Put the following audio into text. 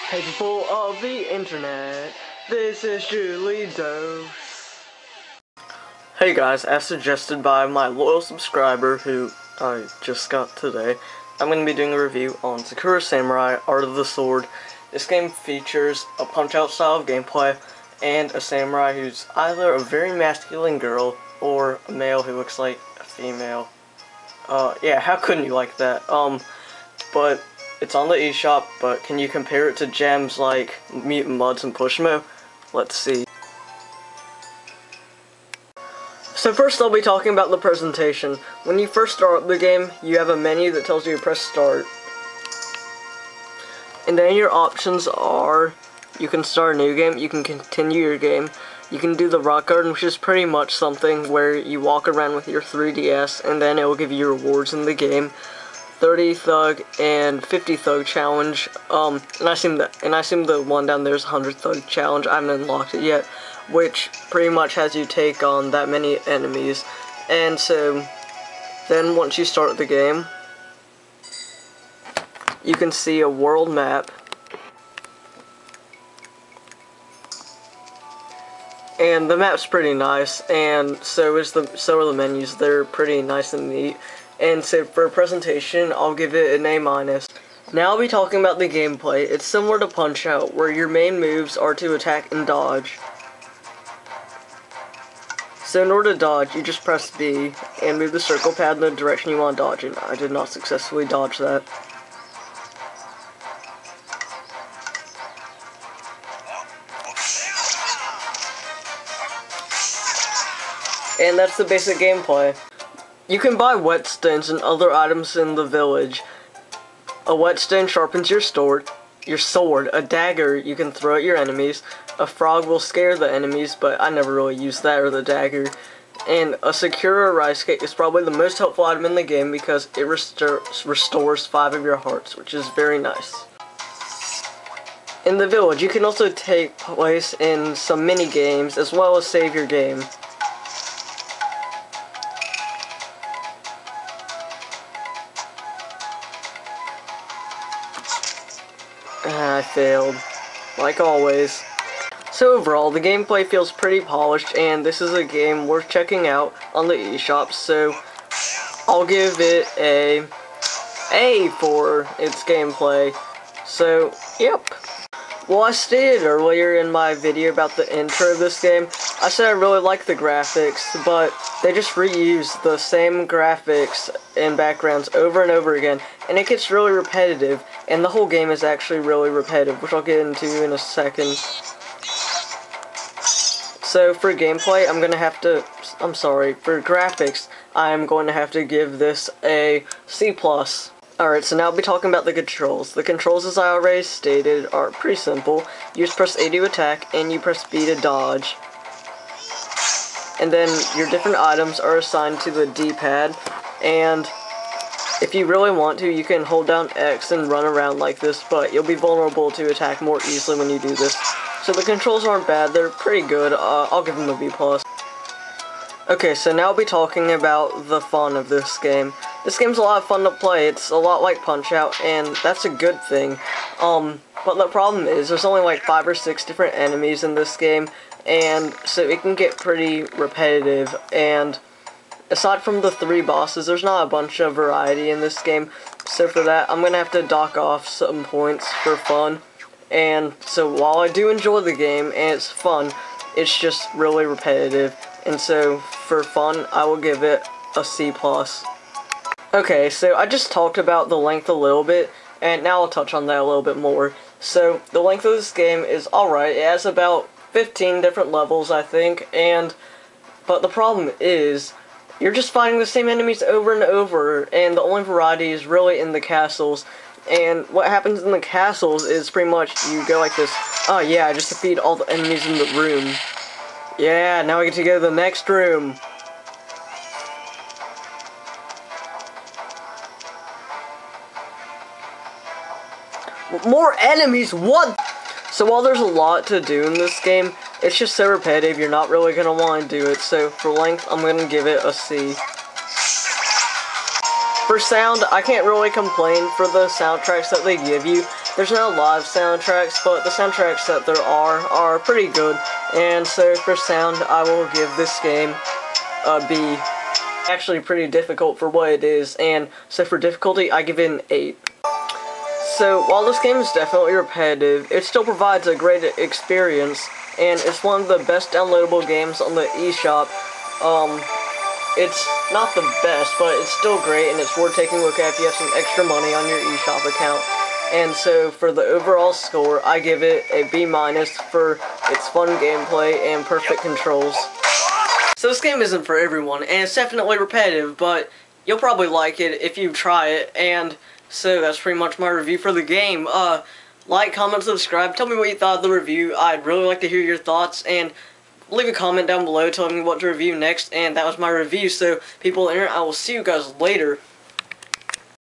Hey people of the internet, this is JuLeDoS. Hey guys, as suggested by my loyal subscriber who I just got today, I'm going to be doing a review on Sakura Samurai, Art of the Sword. This game features a punch-out style of gameplay and a samurai who's either a very masculine girl or a male who looks like a female. Yeah, how couldn't you like that? But it's on the eShop, but can you compare it to gems like Mutant Mudds and Pushmo? Let's see. So first I'll be talking about the presentation. When you first start the game, you have a menu that tells you to press start. And then your options are, you can start a new game, you can continue your game, you can do the rock garden, which is pretty much something where you walk around with your 3DS and then it will give you rewards in the game. 30 thug and 50 thug challenge, and I assume the one down there is 100 thug challenge. I haven't unlocked it yet, which pretty much has you take on that many enemies. And so then once you start the game, you can see a world map, and the map's pretty nice, and so are the menus. They're pretty nice and neat. And so for a presentation, I'll give it an A-. Now I'll be talking about the gameplay. It's similar to Punch-Out, where your main moves are to attack and dodge. So in order to dodge, you just press B and move the circle pad in the direction you want to dodge in. I did not successfully dodge that. And that's the basic gameplay. You can buy whetstones and other items in the village. A whetstone sharpens your sword. A dagger you can throw at your enemies. A frog will scare the enemies, but I never really used that or the dagger. And a Sakura rice cake is probably the most helpful item in the game because it restores 5 of your hearts, which is very nice. In the village, you can also take place in some mini games as well as save your game. I failed, like always. So overall, the gameplay feels pretty polished, and this is a game worth checking out on the eShop, so I'll give it a A for its gameplay. So, yep. Well, I stated earlier in my video about the intro of this game, I said I really like the graphics, but they just reuse the same graphics and backgrounds over and over again, and it gets really repetitive, and the whole game is actually really repetitive, which I'll get into in a second. So for gameplay, for graphics, I'm going to have to give this a C+. Alright, so now I'll be talking about the controls. The controls, as I already stated, are pretty simple. You just press A to attack, and you press B to dodge. And then your different items are assigned to the D-pad, and if you really want to, you can hold down X and run around like this, but you'll be vulnerable to attack more easily when you do this. So the controls aren't bad, they're pretty good. I'll give them a B+. Okay, so now I'll be talking about the fun of this game. This game's a lot of fun to play. It's a lot like Punch-Out, and that's a good thing. But the problem is, there's only like 5 or 6 different enemies in this game, and so it can get pretty repetitive, and aside from the 3 bosses, there's not a bunch of variety in this game. So for that, I'm gonna have to dock off some points for fun. And so while I do enjoy the game, and it's fun, it's just really repetitive. And so, for fun, I will give it a C+. Okay, so I just talked about the length a little bit, and now I'll touch on that a little bit more. So, the length of this game is alright. It has about 15 different levels, I think, but the problem is, you're just fighting the same enemies over and over, and the only variety is really in the castles. And what happens in the castles is pretty much you go like this, oh yeah, I just defeated all the enemies in the room. Yeah, now I get to go to the next room. More enemies, what? So while there's a lot to do in this game, it's just so repetitive, you're not really going to want to do it. So for length, I'm going to give it a C. For sound, I can't really complain for the soundtracks that they give you. There's no live soundtracks, but the soundtracks that there are pretty good. And so for sound, I will give this game a B. Actually pretty difficult for what it is, and so for difficulty, I give it an 8. So while this game is definitely repetitive, it still provides a great experience, and it's one of the best downloadable games on the eShop. It's not the best, but it's still great, and it's worth taking a look at if you have some extra money on your eShop account. And so for the overall score, I give it a B- for its fun gameplay and perfect controls. So this game isn't for everyone, and it's definitely repetitive, but you'll probably like it if you try it, and so that's pretty much my review for the game. Like, comment, subscribe, tell me what you thought of the review. I'd really like to hear your thoughts, and leave a comment down below telling me what to review next, and that was my review. So people on the internet, I will see you guys later.